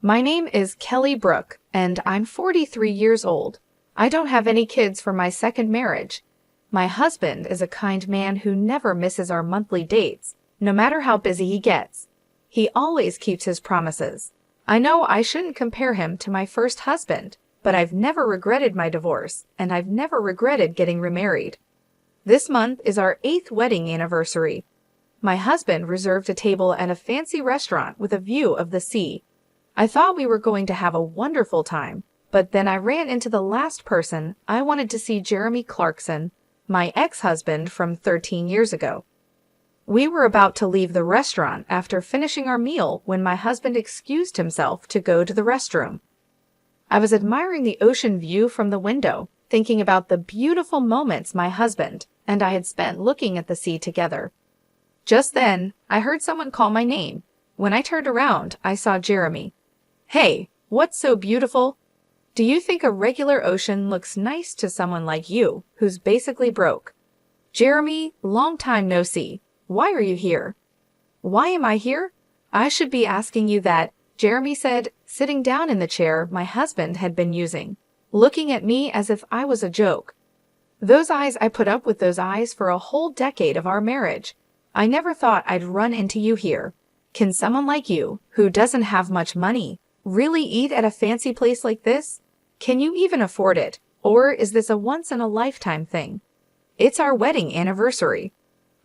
My name is Kelly Brook, and I'm 43 years old. I don't have any kids from my second marriage. My husband is a kind man who never misses our monthly dates, no matter how busy he gets. He always keeps his promises. I know I shouldn't compare him to my first husband, but I've never regretted my divorce, and I've never regretted getting remarried. This month is our 8th wedding anniversary. My husband reserved a table at a fancy restaurant with a view of the sea. I thought we were going to have a wonderful time, but then I ran into the last person I wanted to see, Jeremy Clarkson, my ex-husband from 13 years ago. We were about to leave the restaurant after finishing our meal when my husband excused himself to go to the restroom. I was admiring the ocean view from the window, thinking about the beautiful moments my husband and I had spent looking at the sea together. Just then, I heard someone call my name. When I turned around, I saw Jeremy. "Hey, what's so beautiful? Do you think a regular ocean looks nice to someone like you, who's basically broke?" "Jeremy, long time no see. Why are you here?" "Why am I here? I should be asking you that," Jeremy said, sitting down in the chair my husband had been using, looking at me as if I was a joke. I put up with those eyes for a whole decade of our marriage. I never thought I'd run into you here. Can someone like you, who doesn't have much money, really eat at a fancy place like this? Can you even afford it, or is this a once-in-a-lifetime thing? It's our wedding anniversary.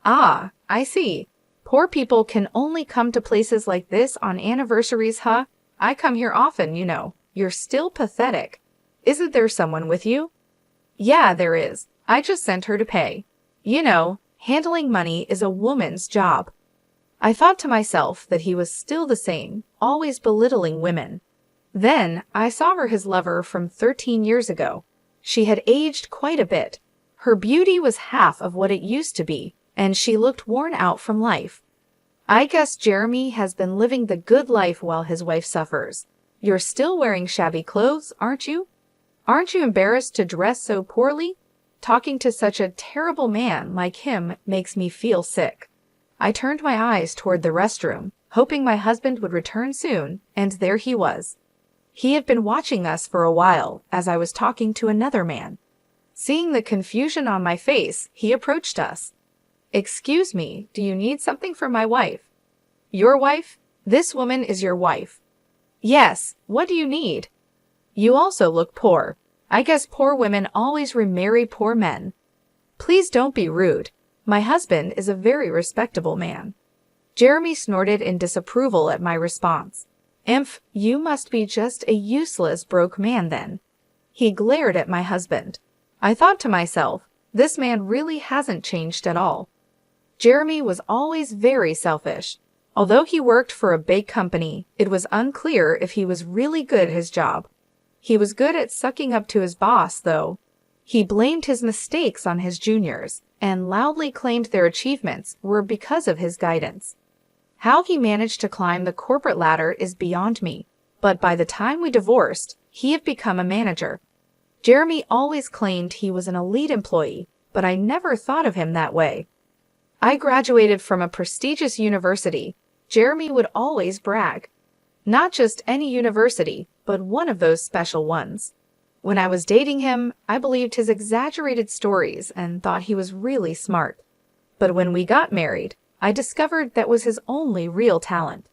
Ah, I see. Poor people can only come to places like this on anniversaries, huh? I come here often, you know. You're still pathetic. Isn't there someone with you? Yeah, there is. I just sent her to pay. You know, handling money is a woman's job. I thought to myself that he was still the same, always belittling women. Then I saw her his lover from 13 years ago. She had aged quite a bit. Her beauty was half of what it used to be, and she looked worn out from life. I guess Jeremy has been living the good life while his wife suffers. You're still wearing shabby clothes, aren't you? Aren't you embarrassed to dress so poorly? Talking to such a terrible man like him makes me feel sick. I turned my eyes toward the restroom, hoping my husband would return soon, and there he was. He had been watching us for a while as I was talking to another man. Seeing the confusion on my face, he approached us. "Excuse me, do you need something from my wife?" "Your wife? This woman is your wife." "Yes, what do you need?" "You also look poor. I guess poor women always remarry poor men." "Please don't be rude. My husband is a very respectable man." Jeremy snorted in disapproval at my response. "Imph, you must be just a useless broke man then." He glared at my husband. I thought to myself, this man really hasn't changed at all. Jeremy was always very selfish. Although he worked for a big company, it was unclear if he was really good at his job. He was good at sucking up to his boss, though. He blamed his mistakes on his juniors and loudly claimed their achievements were because of his guidance. How he managed to climb the corporate ladder is beyond me, but by the time we divorced, he had become a manager. Jeremy always claimed he was an elite employee, but I never thought of him that way. I graduated from a prestigious university, Jeremy would always brag. Not just any university, but one of those special ones. When I was dating him, I believed his exaggerated stories and thought he was really smart. But when we got married, I discovered that was his only real talent.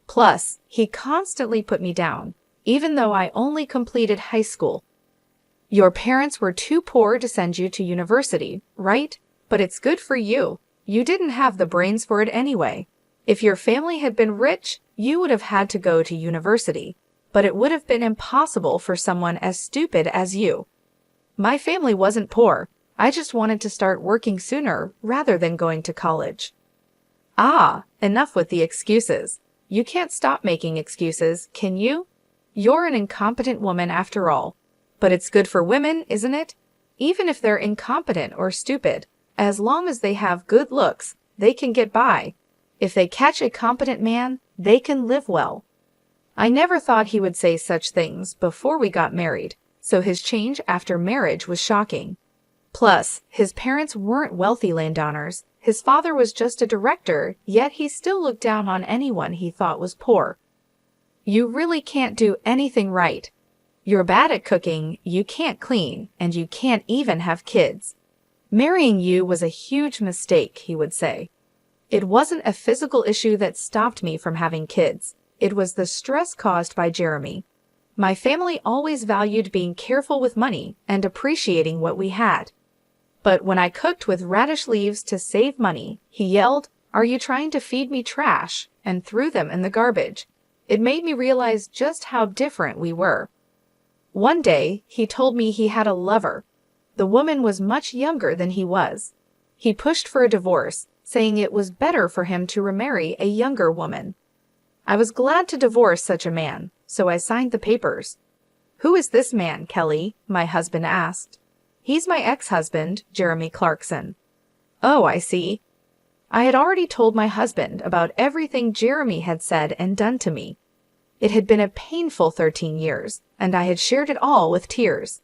Plus, he constantly put me down, even though I only completed high school. "Your parents were too poor to send you to university, right? But it's good for you. You didn't have the brains for it anyway. If your family had been rich, you would have had to go to university. But it would have been impossible for someone as stupid as you." "My family wasn't poor. I just wanted to start working sooner rather than going to college." Ah, enough with the excuses. You can't stop making excuses, can you? You're an incompetent woman after all. But it's good for women, isn't it? Even if they're incompetent or stupid, as long as they have good looks, they can get by. If they catch a competent man, they can live well. I never thought he would say such things before we got married, so his change after marriage was shocking. Plus, his parents weren't wealthy landowners. His father was just a director, yet he still looked down on anyone he thought was poor. You really can't do anything right. You're bad at cooking, you can't clean, and you can't even have kids. Marrying you was a huge mistake, he would say. It wasn't a physical issue that stopped me from having kids. It was the stress caused by Jeremy. My family always valued being careful with money and appreciating what we had. But when I cooked with radish leaves to save money, he yelled, "Are you trying to feed me trash?" and threw them in the garbage. It made me realize just how different we were. One day, he told me he had a lover. The woman was much younger than he was. He pushed for a divorce, saying it was better for him to remarry a younger woman. I was glad to divorce such a man, so I signed the papers. "Who is this man, Kelly?" my husband asked. "He's my ex-husband, Jeremy Clarkson." "Oh, I see." I had already told my husband about everything Jeremy had said and done to me. It had been a painful 13 years, and I had shared it all with tears.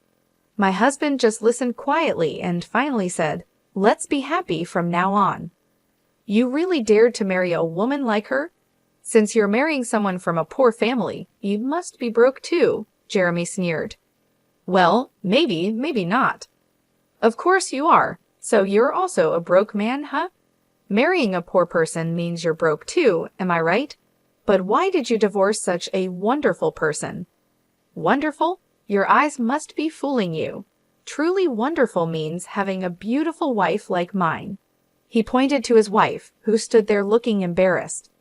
My husband just listened quietly and finally said, "Let's be happy from now on." "You really dared to marry a woman like her? Since you're marrying someone from a poor family, you must be broke too," Jeremy sneered. "Well, maybe, maybe not." "Of course you are. So you're also a broke man, huh? Marrying a poor person means you're broke too, am I right? But why did you divorce such a wonderful person?" "Wonderful? Your eyes must be fooling you. Truly wonderful means having a beautiful wife like mine." He pointed to his wife, who stood there looking embarrassed.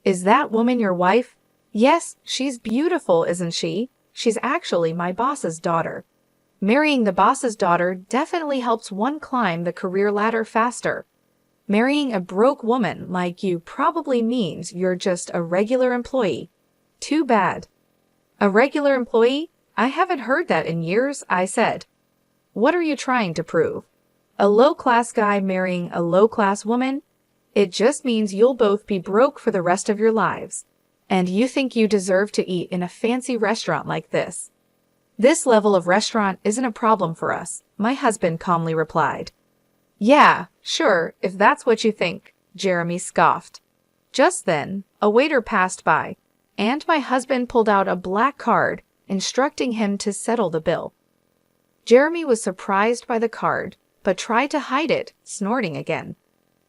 "Is that woman your wife?" "Yes, she's beautiful, isn't she? She's actually my boss's daughter." Marrying the boss's daughter definitely helps one climb the career ladder faster. Marrying a broke woman like you probably means you're just a regular employee. Too bad. "A regular employee? I haven't heard that in years," I said. "What are you trying to prove? A low-class guy marrying a low-class woman? It just means you'll both be broke for the rest of your lives. And you think you deserve to eat in a fancy restaurant like this." "This level of restaurant isn't a problem for us," my husband calmly replied. "Yeah, sure, if that's what you think," Jeremy scoffed. Just then, a waiter passed by, and my husband pulled out a black card, instructing him to settle the bill. Jeremy was surprised by the card, but tried to hide it, snorting again.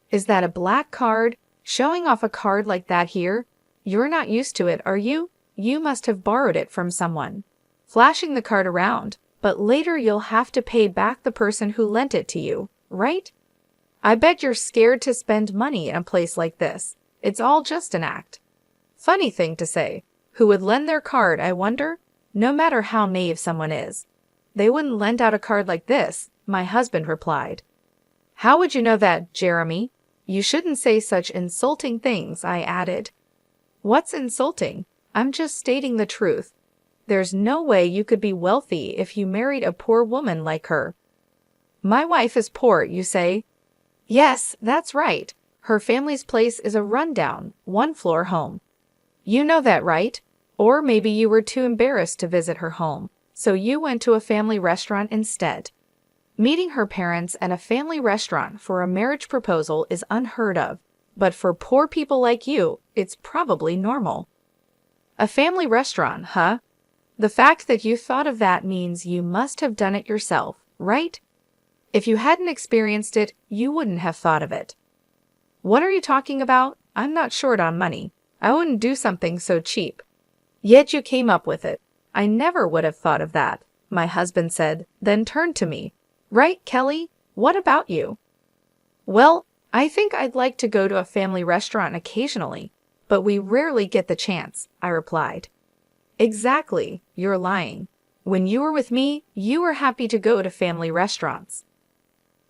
"Is that a black card? Showing off a card like that here? You're not used to it, are you? You must have borrowed it from someone." Flashing the card around, "But later you'll have to pay back the person who lent it to you, right? I bet you're scared to spend money in a place like this. It's all just an act." Funny thing to say. Who would lend their card, I wonder? No matter how naive someone is. "They wouldn't lend out a card like this," my husband replied. "How would you know that, Jeremy? You shouldn't say such insulting things," I added. "What's insulting? I'm just stating the truth. There's no way you could be wealthy if you married a poor woman like her." "My wife is poor, you say?" "Yes, that's right. Her family's place is a rundown, one-floor home. You know that, right? Or maybe you were too embarrassed to visit her home, so you went to a family restaurant instead." Meeting her parents at a family restaurant for a marriage proposal is unheard of, but for poor people like you, it's probably normal. A family restaurant, huh? The fact that you thought of that means you must have done it yourself, right? If you hadn't experienced it, you wouldn't have thought of it. "What are you talking about? I'm not short on money. I wouldn't do something so cheap." "Yet you came up with it. I never would have thought of that," my husband said, then turned to me. "Right, Kelly? What about you?" "Well, I think I'd like to go to a family restaurant occasionally, but we rarely get the chance," I replied. "Exactly. You're lying. When you were with me, you were happy to go to family restaurants."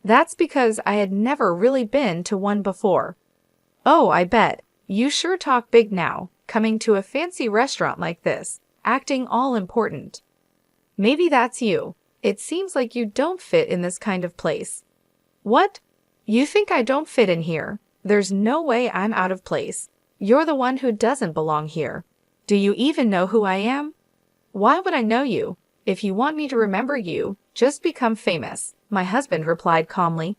"That's because I had never really been to one before." "Oh, I bet. You sure talk big now, coming to a fancy restaurant like this, acting all important." "Maybe that's you. It seems like you don't fit in this kind of place." "What? You think I don't fit in here? There's no way I'm out of place. You're the one who doesn't belong here. Do you even know who I am?" "Why would I know you? If you want me to remember you, just become famous," my husband replied calmly.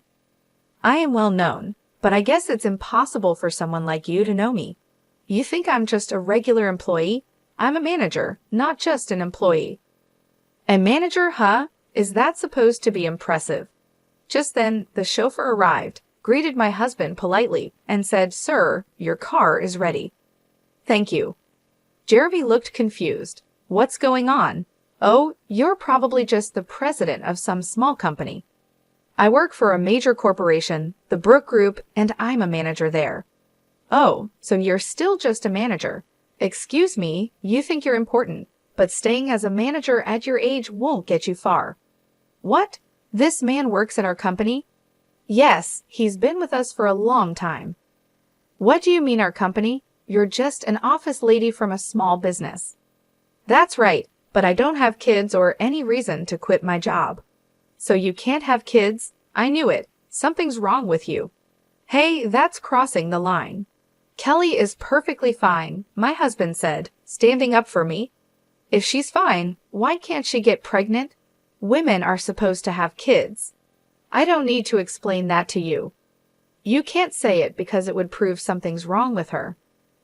"I am well known, but I guess it's impossible for someone like you to know me. You think I'm just a regular employee? I'm a manager, not just an employee. A manager, huh? Is that supposed to be impressive? Just then, the chauffeur arrived, greeted my husband politely, and said, "Sir, your car is ready." "Thank you." Jeremy looked confused. "What's going on?" "Oh, you're probably just the president of some small company." "I work for a major corporation, the Brooke Group, and I'm a manager there." "Oh, so you're still just a manager. Excuse me, you think you're important, but staying as a manager at your age won't get you far." "What? This man works at our company?" "Yes, he's been with us for a long time." "What do you mean our company? You're just an office lady from a small business." "That's right, but I don't have kids or any reason to quit my job." "So you can't have kids? I knew it. Something's wrong with you." "Hey, that's crossing the line." "Kelly is perfectly fine," my husband said, standing up for me. "If she's fine, why can't she get pregnant? Women are supposed to have kids." "I don't need to explain that to you." "You can't say it because it would prove something's wrong with her."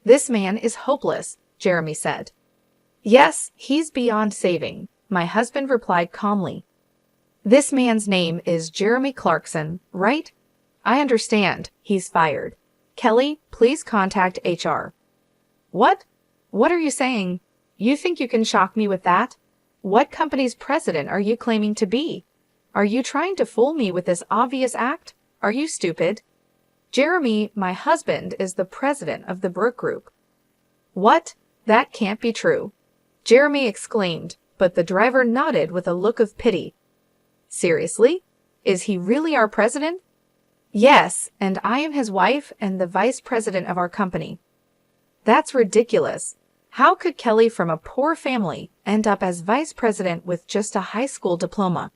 "This man is hopeless," Jeremy said. "Yes, he's beyond saving," my husband replied calmly. "This man's name is Jeremy Clarkson, right?" "I understand. He's fired. Kelly, please contact HR." "What? What are you saying? You think you can shock me with that? What company's president are you claiming to be? Are you trying to fool me with this obvious act? Are you stupid?" "Jeremy, my husband, is the president of the Brooke Group." "What? That can't be true," Jeremy exclaimed, but the driver nodded with a look of pity. "Seriously? Is he really our president?" "Yes, and I am his wife and the vice president of our company." "That's ridiculous. How could Kelly from a poor family end up as vice president with just a high school diploma?"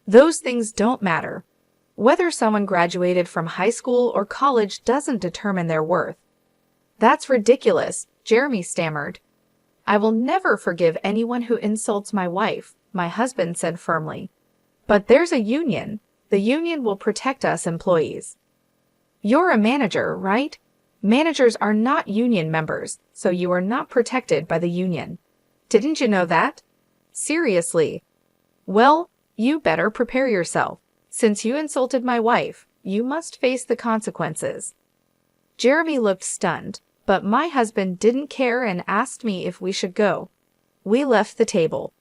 "Those things don't matter. Whether someone graduated from high school or college doesn't determine their worth." "That's ridiculous," Jeremy stammered. "I will never forgive anyone who insults my wife," my husband said firmly. "But there's a union. The union will protect us employees." "You're a manager, right? Managers are not union members, so you are not protected by the union. Didn't you know that?" "Seriously?" "Well, you better prepare yourself. Since you insulted my wife, you must face the consequences." Jeremy looked stunned, but my husband didn't care and asked me if we should go. We left the table.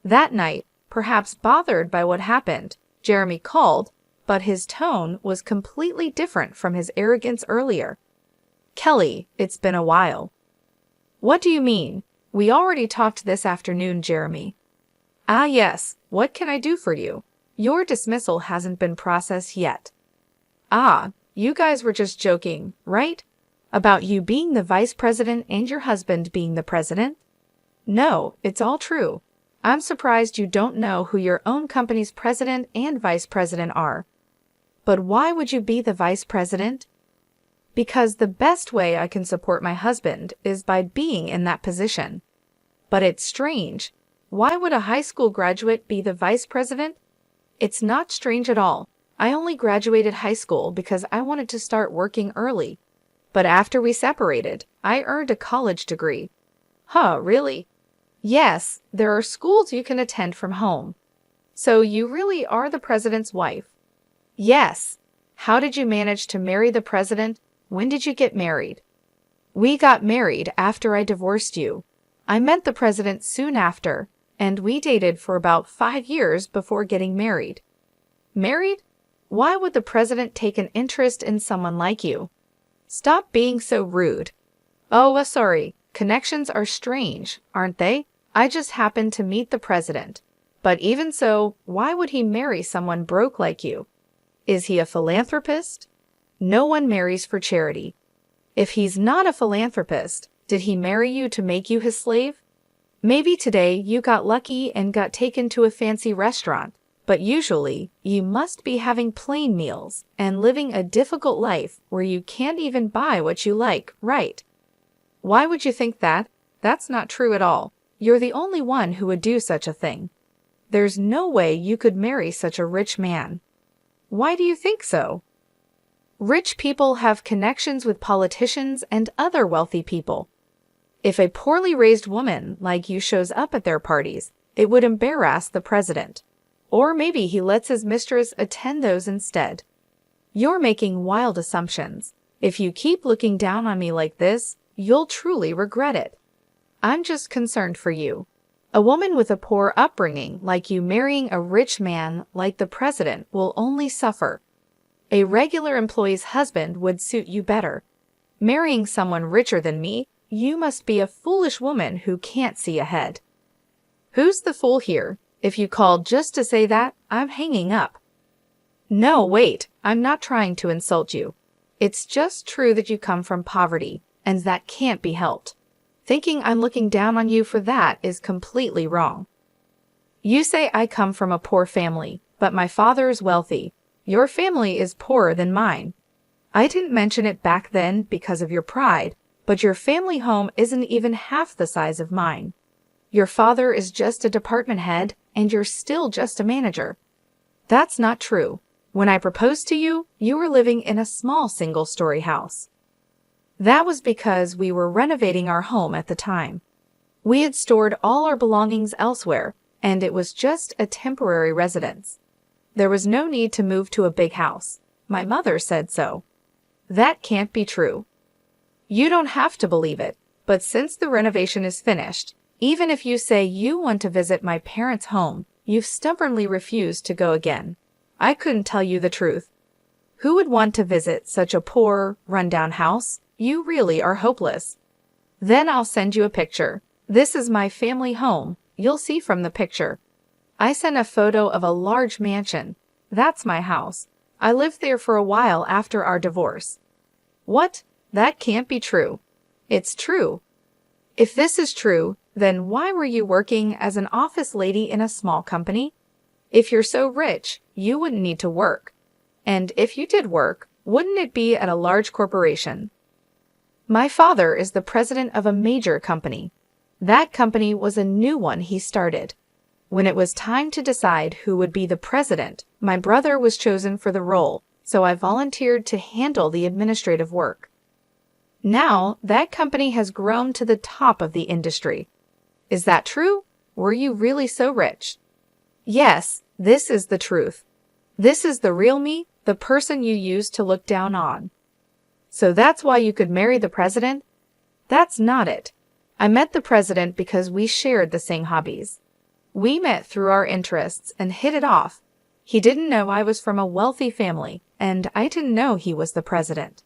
That night, perhaps bothered by what happened, Jeremy called, but his tone was completely different from his arrogance earlier. "Kelly, it's been a while." "What do you mean? We already talked this afternoon, Jeremy." "Ah, yes. What can I do for you? Your dismissal hasn't been processed yet." "Ah, you guys were just joking, right? About you being the vice president and your husband being the president?" "No, it's all true. I'm surprised you don't know who your own company's president and vice president are." "But why would you be the vice president?" "Because the best way I can support my husband is by being in that position." "But it's strange. Why would a high school graduate be the vice president?" "It's not strange at all. I only graduated high school because I wanted to start working early. But after we separated, I earned a college degree." "Huh, really?" "Yes, there are schools you can attend from home." "So you really are the president's wife?" "Yes." "How did you manage to marry the president? When did you get married?" "We got married after I divorced you. I met the president soon after, and we dated for about 5 years before getting married." "Married? Why would the president take an interest in someone like you?" "Stop being so rude." "Oh, sorry. Connections are strange, aren't they? I just happened to meet the president. But even so, why would he marry someone broke like you? Is he a philanthropist?" "No one marries for charity." "If he's not a philanthropist, did he marry you to make you his slave?" "Maybe today you got lucky and got taken to a fancy restaurant, but usually you must be having plain meals and living a difficult life where you can't even buy what you like, right?" "Why would you think that? That's not true at all. You're the only one who would do such a thing. There's no way you could marry such a rich man." "Why do you think so?" "Rich people have connections with politicians and other wealthy people." If a poorly raised woman like you shows up at their parties, it would embarrass the president. Or maybe he lets his mistress attend those instead. You're making wild assumptions. If you keep looking down on me like this, you'll truly regret it. I'm just concerned for you. A woman with a poor upbringing like you marrying a rich man like the president will only suffer. A regular employee's husband would suit you better. Marrying someone richer than me, you must be a foolish woman who can't see ahead. Who's the fool here? If you called just to say that, I'm hanging up. No, wait, I'm not trying to insult you. It's just true that you come from poverty, and that can't be helped. Thinking I'm looking down on you for that is completely wrong. You say I come from a poor family, but my father is wealthy. Your family is poorer than mine. I didn't mention it back then because of your pride, but your family home isn't even half the size of mine. Your father is just a department head, and you're still just a manager. That's not true. When I proposed to you, you were living in a small single-story house. That was because we were renovating our home at the time. We had stored all our belongings elsewhere, and it was just a temporary residence. There was no need to move to a big house. My mother said so. That can't be true. You don't have to believe it, but since the renovation is finished, even if you say you want to visit my parents' home, you've stubbornly refused to go again. I couldn't tell you the truth. Who would want to visit such a poor, run-down house? You really are hopeless. Then I'll send you a picture. This is my family home. You'll see from the picture. I sent a photo of a large mansion. That's my house. I lived there for a while after our divorce. What? That can't be true. It's true. If this is true, then why were you working as an office lady in a small company? If you're so rich, you wouldn't need to work. And if you did work, wouldn't it be at a large corporation? My father is the president of a major company. That company was a new one he started. When it was time to decide who would be the president, my brother was chosen for the role, so I volunteered to handle the administrative work. Now, that company has grown to the top of the industry. Is that true? Were you really so rich? Yes, this is the truth. This is the real me, the person you used to look down on. So that's why you could marry the president? That's not it. I met the president because we shared the same hobbies. We met through our interests and hit it off. He didn't know I was from a wealthy family, and I didn't know he was the president.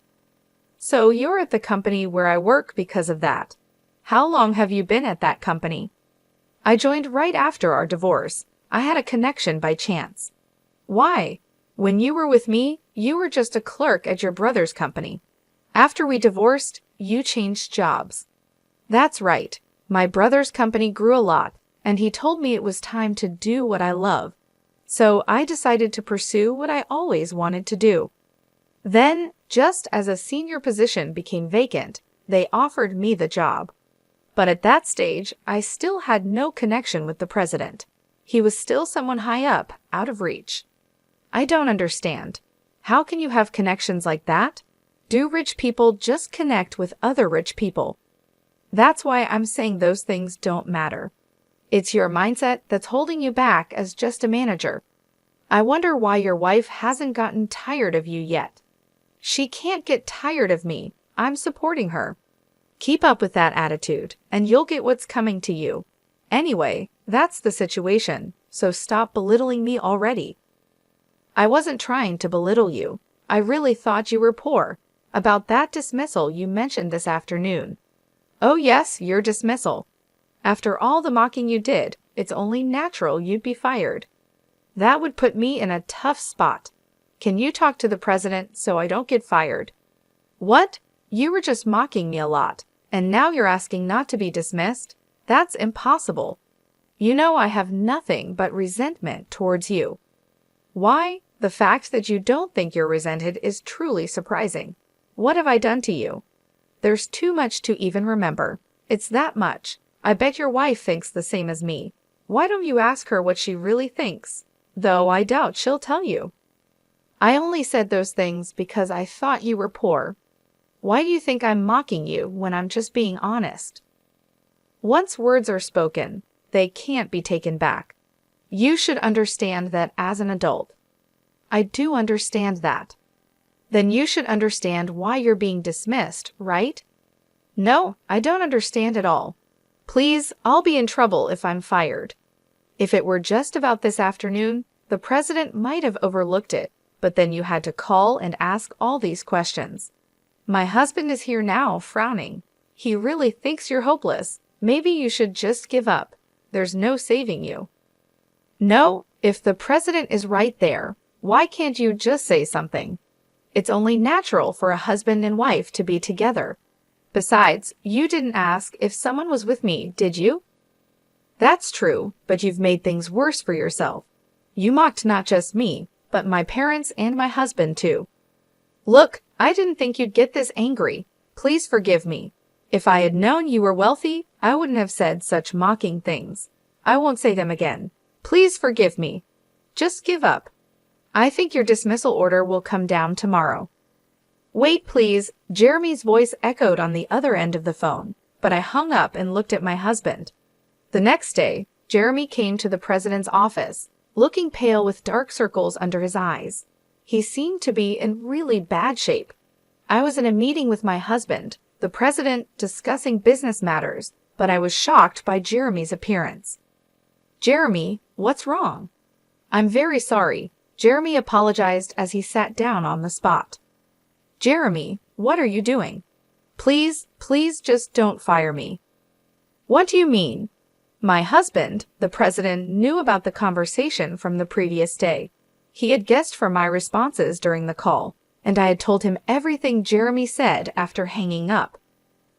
So you're at the company where I work because of that. How long have you been at that company? I joined right after our divorce. I had a connection by chance. Why? When you were with me, you were just a clerk at your brother's company. After we divorced, you changed jobs. That's right. My brother's company grew a lot, and he told me it was time to do what I love. So I decided to pursue what I always wanted to do. Then, just as a senior position became vacant, they offered me the job. But at that stage, I still had no connection with the president. He was still someone high up, out of reach. I don't understand. How can you have connections like that? Do rich people just connect with other rich people? That's why I'm saying those things don't matter. It's your mindset that's holding you back as just a manager. I wonder why your wife hasn't gotten tired of you yet. She can't get tired of me. I'm supporting her. Keep up with that attitude, and you'll get what's coming to you. Anyway, that's the situation, so stop belittling me already. I wasn't trying to belittle you. I really thought you were poor. About that dismissal you mentioned this afternoon. Oh yes, your dismissal. After all the mocking you did, it's only natural you'd be fired. That would put me in a tough spot. Can you talk to the president so I don't get fired? What? You were just mocking me a lot, and now you're asking not to be dismissed? That's impossible. You know I have nothing but resentment towards you. Why? The fact that you don't think you're resented is truly surprising. What have I done to you? There's too much to even remember. It's that much. I bet your wife thinks the same as me. Why don't you ask her what she really thinks? Though I doubt she'll tell you. I only said those things because I thought you were poor. Why do you think I'm mocking you when I'm just being honest? Once words are spoken, they can't be taken back. You should understand that as an adult. I do understand that. Then you should understand why you're being dismissed, right? No, I don't understand at all. Please, I'll be in trouble if I'm fired. If it were just about this afternoon, the president might have overlooked it, but then you had to call and ask all these questions. My husband is here now, frowning. He really thinks you're hopeless. Maybe you should just give up. There's no saving you. No, if the president is right there, why can't you just say something? It's only natural for a husband and wife to be together. Besides, you didn't ask if someone was with me, did you? That's true, but you've made things worse for yourself. You mocked not just me, but my parents and my husband too. Look, I didn't think you'd get this angry. Please forgive me. If I had known you were wealthy, I wouldn't have said such mocking things. I won't say them again. Please forgive me. Just give up. I think your dismissal order will come down tomorrow. Wait, please. Jeremy's voice echoed on the other end of the phone, but I hung up and looked at my husband. The next day, Jeremy came to the president's office, looking pale with dark circles under his eyes. He seemed to be in really bad shape. I was in a meeting with my husband, the president, discussing business matters, but I was shocked by Jeremy's appearance. Jeremy, what's wrong? I'm very sorry. Jeremy apologized as he sat down on the spot. Jeremy, what are you doing? Please just don't fire me. What do you mean? My husband, the president, knew about the conversation from the previous day. He had guessed from my responses during the call, and I had told him everything Jeremy said after hanging up.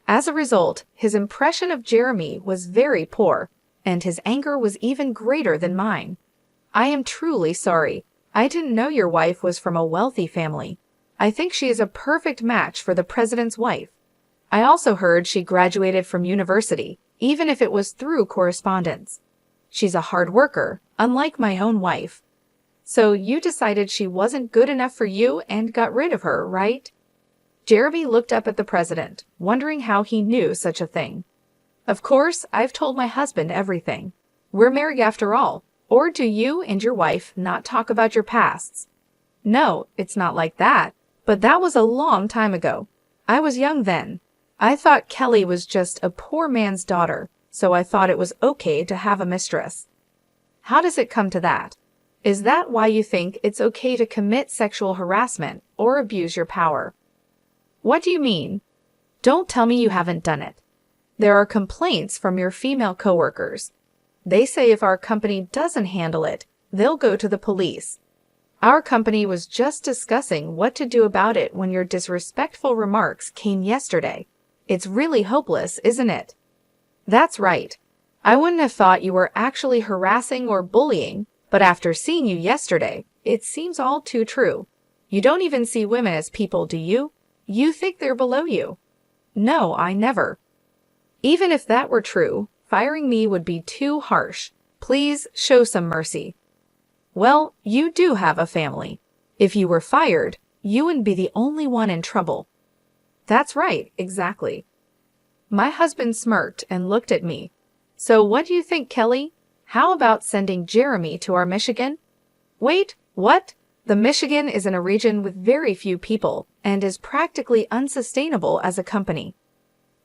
As a result, his impression of Jeremy was very poor, and his anger was even greater than mine. I am truly sorry. I didn't know your wife was from a wealthy family. I think she is a perfect match for the president's wife. I also heard she graduated from university, even if it was through correspondence. She's a hard worker, unlike my own wife. So you decided she wasn't good enough for you and got rid of her, right? Jeremy looked up at the president, wondering how he knew such a thing. Of course, I've told my husband everything. We're married after all. Or do you and your wife not talk about your pasts? No, it's not like that. But that was a long time ago. I was young then. I thought Kelly was just a poor man's daughter, so I thought it was okay to have a mistress. How does it come to that? Is that why you think it's okay to commit sexual harassment or abuse your power? What do you mean? Don't tell me you haven't done it. There are complaints from your female coworkers. They say if our company doesn't handle it, they'll go to the police. Our company was just discussing what to do about it when your disrespectful remarks came yesterday. It's really hopeless, isn't it? That's right. I wouldn't have thought you were actually harassing or bullying, but after seeing you yesterday, it seems all too true. You don't even see women as people, do you? You think they're below you. No, I never. Even if that were true, firing me would be too harsh. Please show some mercy. Well, you do have a family. If you were fired, you wouldn't be the only one in trouble. That's right, exactly. My husband smirked and looked at me. So what do you think, Kelly? How about sending Jeremy to our Michigan? Wait, what? The Michigan is in a region with very few people and is practically unsustainable as a company.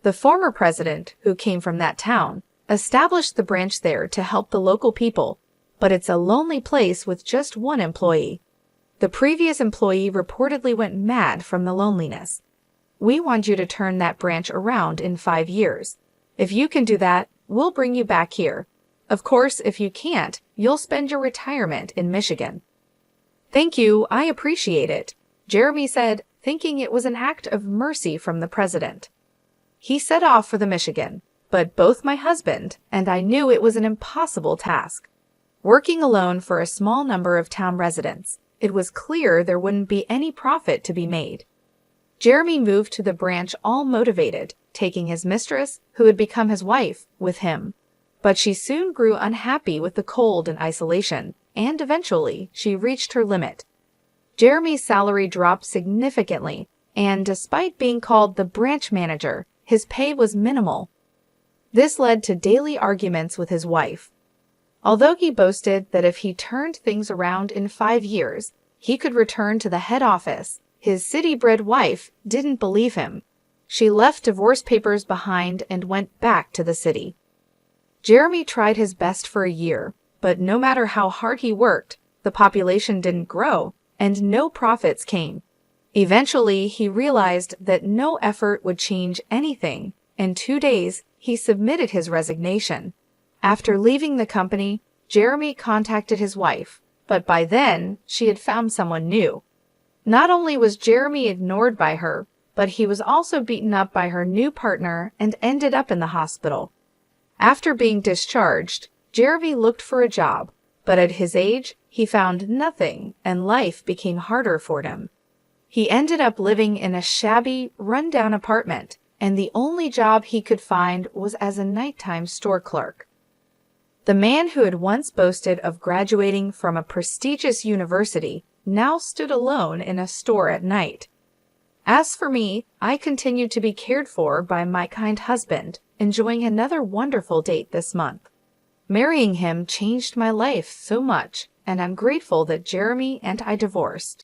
The former president, who came from that town, established the branch there to help the local people, but it's a lonely place with just one employee. The previous employee reportedly went mad from the loneliness. We want you to turn that branch around in 5 years. If you can do that, we'll bring you back here. Of course, if you can't, you'll spend your retirement in Michigan. Thank you, I appreciate it, Jeremy said, thinking it was an act of mercy from the president. He set off for the Michigan, but both my husband and I knew it was an impossible task. Working alone for a small number of town residents, it was clear there wouldn't be any profit to be made. Jeremy moved to the branch all motivated, taking his mistress, who had become his wife, with him. But she soon grew unhappy with the cold and isolation, and eventually she reached her limit. Jeremy's salary dropped significantly, and despite being called the branch manager, his pay was minimal. This led to daily arguments with his wife. Although he boasted that if he turned things around in 5 years, he could return to the head office, his city-bred wife didn't believe him. She left divorce papers behind and went back to the city. Jeremy tried his best for a year, but no matter how hard he worked, the population didn't grow, and no profits came. Eventually, he realized that no effort would change anything. In 2 days, he submitted his resignation. After leaving the company, Jeremy contacted his wife, but by then, she had found someone new. Not only was Jeremy ignored by her, but he was also beaten up by her new partner and ended up in the hospital. After being discharged, Jeremy looked for a job, but at his age, he found nothing and life became harder for him. He ended up living in a shabby, run-down apartment, and the only job he could find was as a nighttime store clerk. The man who had once boasted of graduating from a prestigious university now stood alone in a store at night. As for me, I continued to be cared for by my kind husband, enjoying another wonderful date this month. Marrying him changed my life so much, and I'm grateful that Jeremy and I divorced.